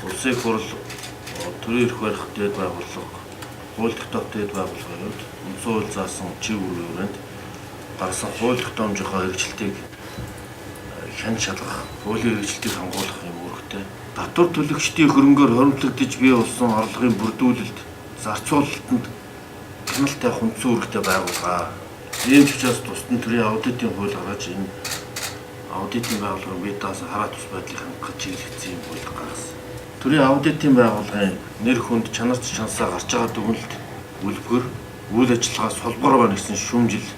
Улсын их хурл төрийн эрх барих дээд байгууллага, хууль тогтоох дээд байгууллагууд үндсэн хууль заасан чиг үүрэгт гарсан хууль тогтоомжийнхоо хэрэгжилтийг хян шалгах, хуулийн хэрэгжилтийг хамгуулах юм үүрэгтэй. Татвар төлөгчдийн хөрөнгөөр хоримтлагдж бий болсон орлогын бүрдүүлэлт, зарцуулалтанд хяналт тавих үндсэн үүрэгтэй байгуулгаа. Ийм ч учраас тусдан төрийн аудитын хууль гаргаж энэ аудитын байгууллагын бие даасан хараат ус байдлыг хангах чиглэгдсэн юм хууль гаргасан. Төрийн аудитын байгууллагын нэр хүнд чанарч чансаа гарч байгаа дүгнэлт үлбгэр үйл ажиллагаас холбоор байна гэсэн шүүмжил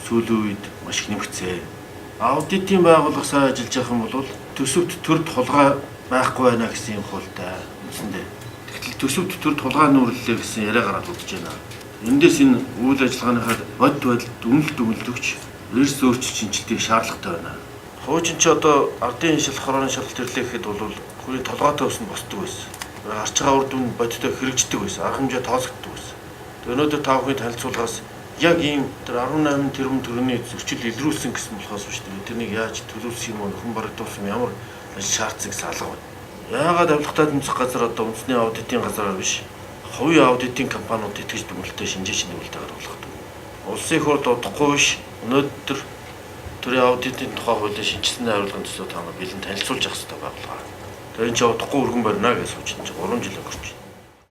сүүлийн үед маш их нэмэгцээ. Аудитын байгууллага сайн ажиллаж явах юм бол төсөвт төрд хулгай байхгүй байна гэсэн юм хуультай үндсэндээ. Тэгтэл төсөвт төрд хулгай нүүрлэлээ гэсэн яриа гараад удаж байна. Эндээс энэ үйл ажиллагааныхаа бод байдал дүгнэлт өгч эрс өөрчлөлт шинжилтийг шаардлагатай байна. Хуучин ч одоо ардын шил хорооны шалгалт ирлээ гэхэд бол хүний толгойтой ус нь босдог байсан. Гарч байгаа үр дүн бодтой хэрэгждэг байсан. Арга хэмжээ тооцогддог байсан. Өнөөдөр та бүхний танилцуулгаас яг ийм тэр 18 тэрбум төгрөгийн зөрчил илрүүлсэн гэсэн болохоос биш үү? Тэрнийг яаж төлөвлөсөн юм, нөхөн барагдуулсан ямар шаардсан гэсэн алга байна. Яагаад авилгатай тэмцэх газар одоо үндэсний аудитын газараар биш, хувийн аудитын компаниуд итгэж дүгнэлтээ шинжээ шинжлүүлэлтэйгээр болгодог. Улсын их хурл удахгүй биш, өнөөдөр төрийн аудитын тухай хуулийн шинжилсэн хариулгын төсөө та нар бэлэн танилцуулж явах хэрэгтэй байгууллага. Тэр энэ ч удахгүй өргөн барина гэж сууж 3 жил өнгөрч байна.